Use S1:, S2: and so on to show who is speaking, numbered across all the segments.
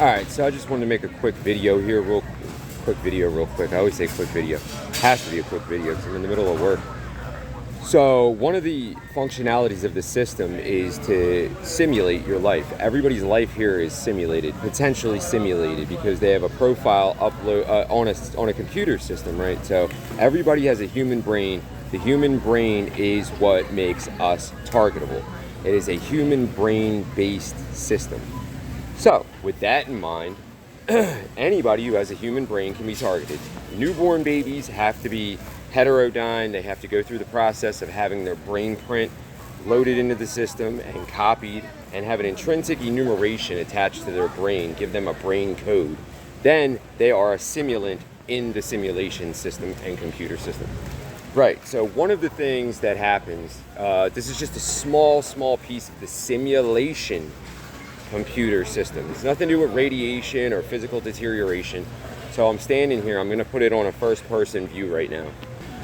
S1: Alright, so I just wanted to make a quick video here, real quick. I always say quick video. Has to be a quick video because I'm in the middle of work. So one of the functionalities of the system is to simulate your life. Everybody's life here is simulated, potentially simulated, because they have a profile upload on a computer system, right? So everybody has a human brain. The human brain is what makes us targetable. It is a human brain-based system. So, with that in mind, anybody who has a human brain can be targeted. Newborn babies have to be heterodyne. They have to go through the process of having their brain print loaded into the system and copied and have an intrinsic enumeration attached to their brain, give them a brain code. Then they are a simulant in the simulation system and computer system. Right, so one of the things that happens, this is just a small piece of the simulation computer system. It's nothing to do with radiation or physical deterioration. So I'm standing here, I'm gonna put it on a first person view right now.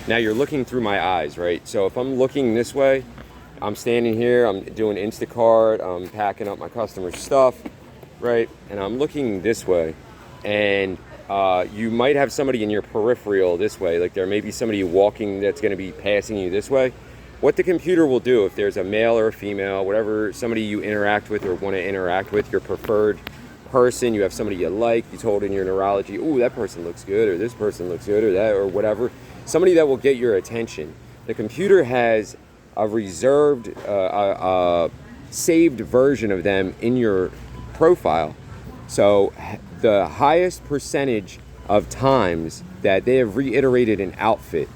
S1: Now you're looking through my eyes, right? So if I'm looking this way, I'm standing here, I'm doing Instacart, I'm packing up my customer's stuff, right? And I'm looking this way, and you might have somebody in your peripheral this way, like there may be somebody walking that's gonna be passing you this way. What the computer will do, if there's a male or a female, whatever, somebody you interact with or want to interact with, your preferred person, you have somebody you like, you told in your neurology, ooh, that person looks good, or this person looks good, or that, or whatever, somebody that will get your attention. The computer has a reserved, saved version of them in your profile. So the highest percentage of times that they have reiterated an outfit,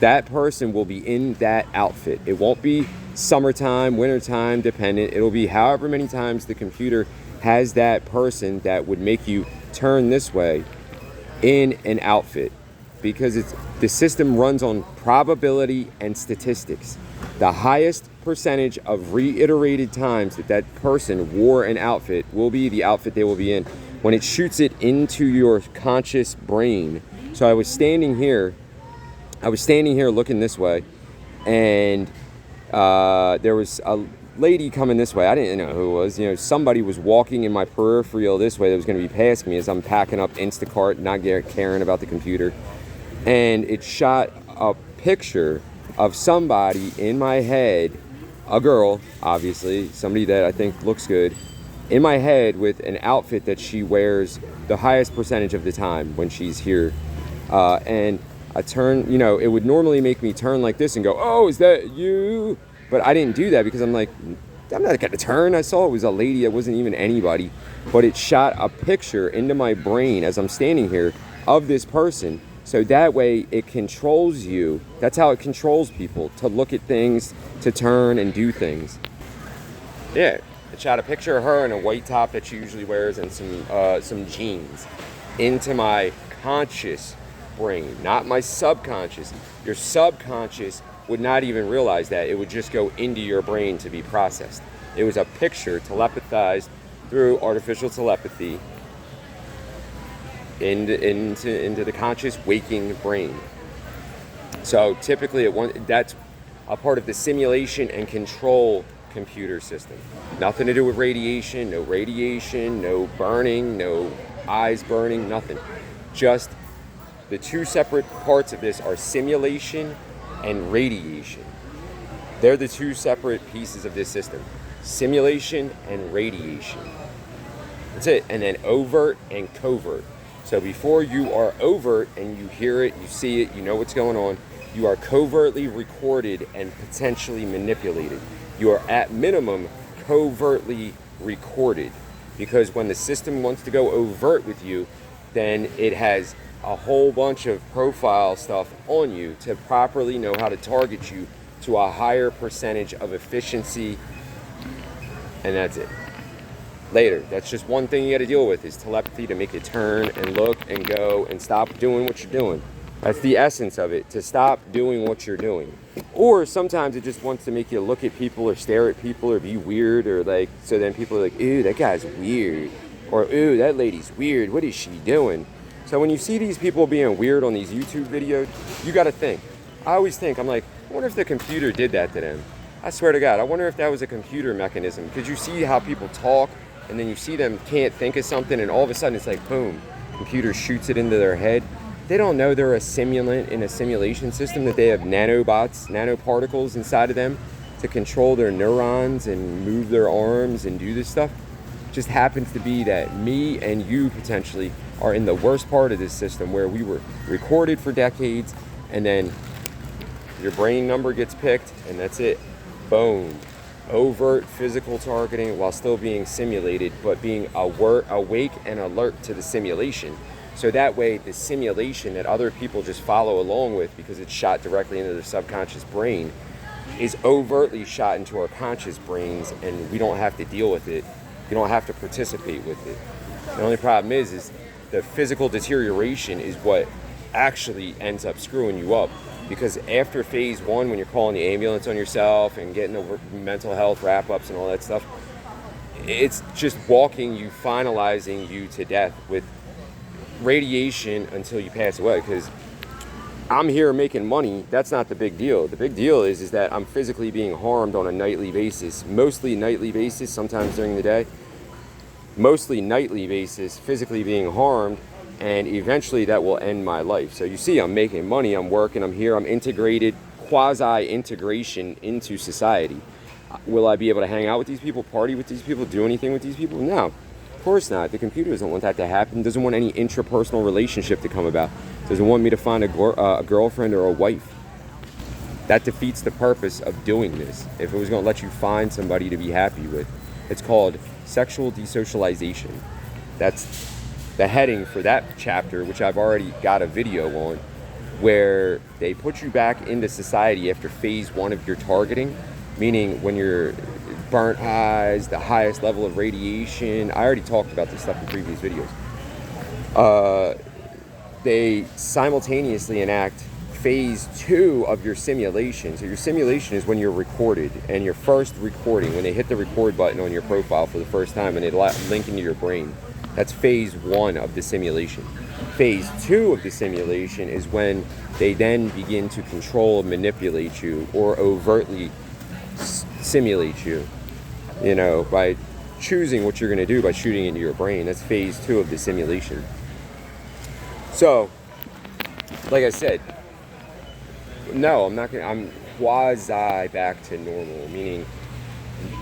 S1: that person will be in that outfit. It won't be summertime, wintertime dependent. It'll be however many times the computer has that person that would make you turn this way in an outfit, because the system runs on probability and statistics. The highest percentage of reiterated times that person wore an outfit will be the outfit they will be in when it shoots it into your conscious brain. So I was standing here looking this way, and there was a lady coming this way. I didn't know who it was. You know, somebody was walking in my peripheral this way that was going to be passing me as I'm packing up Instacart, not caring about the computer. And it shot a picture of somebody in my head, a girl, obviously, somebody that I think looks good, in my head with an outfit that she wears the highest percentage of the time when she's here. And I turn, you know, it would normally make me turn like this and go, oh, is that you? But I didn't do that because I'm like, I'm not gonna turn. I saw it was a lady, it wasn't even anybody. But it shot a picture into my brain as I'm standing here of this person. So that way it controls you. That's how it controls people, to look at things, to turn and do things. Yeah, it shot a picture of her in a white top that she usually wears and some jeans into my conscious brain, not my subconscious. Your subconscious would not even realize that. It would just go into your brain to be processed. It was a picture telepathized through artificial telepathy into the conscious waking brain. So typically that's a part of the simulation and control computer system. Nothing to do with radiation, no burning, no eyes burning, nothing. Just the two separate parts of this are simulation and radiation. They're the two separate pieces of this system. Simulation and radiation. That's it. And then overt and covert. So before you are overt and you hear it, you see it, you know what's going on, you are covertly recorded and potentially manipulated. You are at minimum covertly recorded, because when the system wants to go overt with you, then it has a whole bunch of profile stuff on you to properly know how to target you to a higher percentage of efficiency, and that's it. Later, that's just one thing you got to deal with, is telepathy, to make it turn and look and go and stop doing what you're doing. That's the essence of it, to stop doing what you're doing. Or sometimes it just wants to make you look at people or stare at people or be weird, or like, so then people are like, ooh, that guy's weird, or ooh, that lady's weird, what is she doing? So when you see these people being weird on these YouTube videos, you got to think. I always think, I'm like, I wonder if the computer did that to them. I swear to God, I wonder if that was a computer mechanism. Because you see how people talk, and then you see them can't think of something, and all of a sudden it's like, boom, computer shoots it into their head. They don't know they're a simulant in a simulation system, that they have nanobots, nanoparticles inside of them to control their neurons and move their arms and do this stuff. It just happens to be that me and you potentially are in the worst part of this system, where we were recorded for decades, and then your brain number gets picked, and that's it. Boom. Overt physical targeting while still being simulated, but being awake and alert to the simulation. So that way, the simulation that other people just follow along with, because it's shot directly into their subconscious brain, is overtly shot into our conscious brains, and we don't have to deal with it. We don't have to participate with it. The only problem is the physical deterioration is what actually ends up screwing you up. Because after phase 1, when you're calling the ambulance on yourself and getting over mental health wrap-ups and all that stuff, it's just walking you, finalizing you to death with radiation until you pass away. Because I'm here making money, that's not the big deal. The big deal is that I'm physically being harmed on a nightly basis, mostly nightly basis, sometimes during the day, mostly nightly basis, physically being harmed, and eventually that will end my life. So you see, I'm making money, I'm working, I'm here, I'm integrated, quasi-integration into society. Will I be able to hang out with these people, party with these people, do anything with these people? No, of course not. The computer doesn't want that to happen, doesn't want any intrapersonal relationship to come about, doesn't want me to find a girlfriend or a wife. That defeats the purpose of doing this. If it was going to let you find somebody to be happy with, it's called sexual desocialization. That's the heading for that chapter, which I've already got a video on, where they put you back into society after phase 1 of your targeting, meaning when you're burnt eyes, the highest level of radiation. I already talked about this stuff in previous videos. They simultaneously enact phase 2 of your simulation. So your simulation is when you're recorded, and your first recording, when they hit the record button on your profile for the first time and they link into your brain. That's phase 1 of the simulation. Phase 2 of the simulation is when they then begin to control and manipulate you, or overtly simulate you, by choosing what you're going to do by shooting into your brain. That's phase 2 of the simulation. So, like I said, no, I'm quasi back to normal, meaning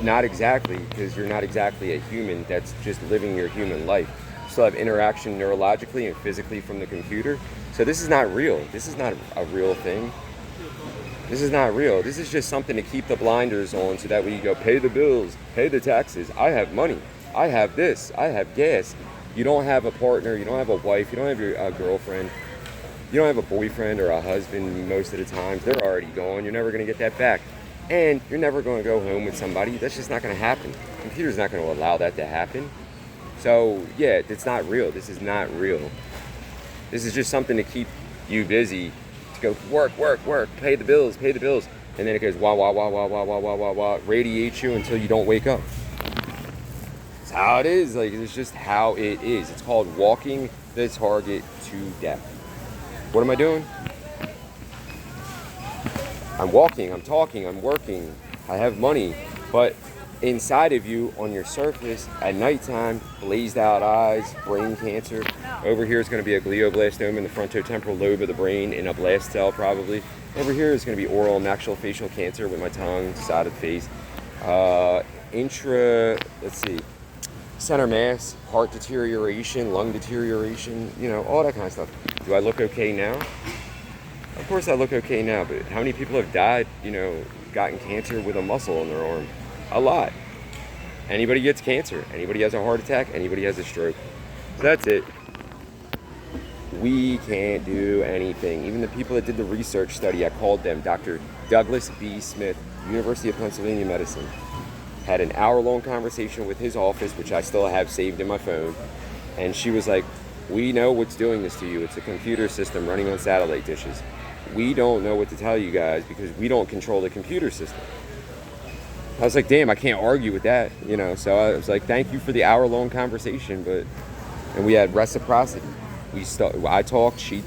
S1: not exactly, because you're not exactly a human that's just living your human life. You still have interaction neurologically and physically from the computer. So this is not real. This is not a real thing. This is not real. This is just something to keep the blinders on, so that way you go pay the bills, pay the taxes. I have money. I have this. I have gas. You don't have a partner. You don't have a wife. You don't have a girlfriend. You don't have a boyfriend or a husband most of the time. They're already gone. You're never going to get that back. And you're never going to go home with somebody. That's just not going to happen. The computer's not going to allow that to happen. So, yeah, it's not real. This is not real. This is just something to keep you busy, to go work, pay the bills. And then it goes wah, radiate you until you don't wake up. It's how it is. It's just how it is. It's called walking the target to death. What am I doing? I'm walking, I'm talking, I'm working, I have money, but inside of you, on your surface, at nighttime, blazed out eyes, brain cancer. Over here is going to be a glioblastoma in the frontotemporal lobe of the brain, in a blast cell probably. Over here is going to be oral and maxillofacial cancer with my tongue, side of the face. Center mass, heart deterioration, lung deterioration, all that kind of stuff. Do I look okay now? Of course I look okay now, but how many people have died, gotten cancer with a muscle in their arm? A lot. Anybody gets cancer. Anybody has a heart attack. Anybody has a stroke. So that's it. We can't do anything. Even the people that did the research study, I called them, Dr. Douglas B. Smith, University of Pennsylvania Medicine. Had an hour-long conversation with his office, which I still have saved in my phone. And she was like, we know what's doing this to you. It's a computer system running on satellite dishes. We don't know what to tell you guys because we don't control the computer system. I was like, damn, I can't argue with that, So I was like, thank you for the hour-long conversation, and we had reciprocity. I talked, she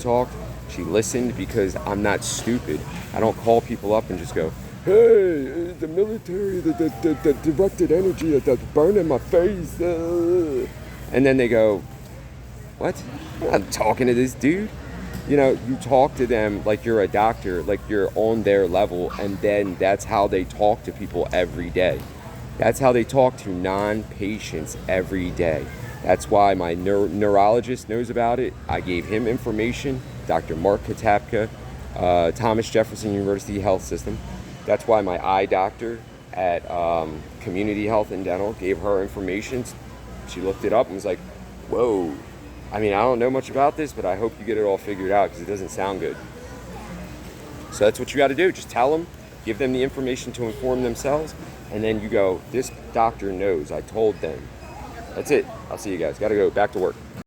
S1: listened, because I'm not stupid. I don't call people up and just go, hey, the military, the directed energy that's burning my face. And then they go, what? I'm not talking to this dude. You talk to them like you're a doctor, like you're on their level, and then that's how they talk to people every day. That's how they talk to non-patients every day. That's why my neurologist knows about it. I gave him information, Dr. Mark Katapka, Thomas Jefferson University Health System. That's why my eye doctor at Community Health and Dental gave her information. She looked it up and was like, whoa. I mean, I don't know much about this, but I hope you get it all figured out because it doesn't sound good. So that's what you got to do. Just tell them, give them the information to inform themselves, and then you go, this doctor knows, I told them. That's it. I'll see you guys. Got to go back to work.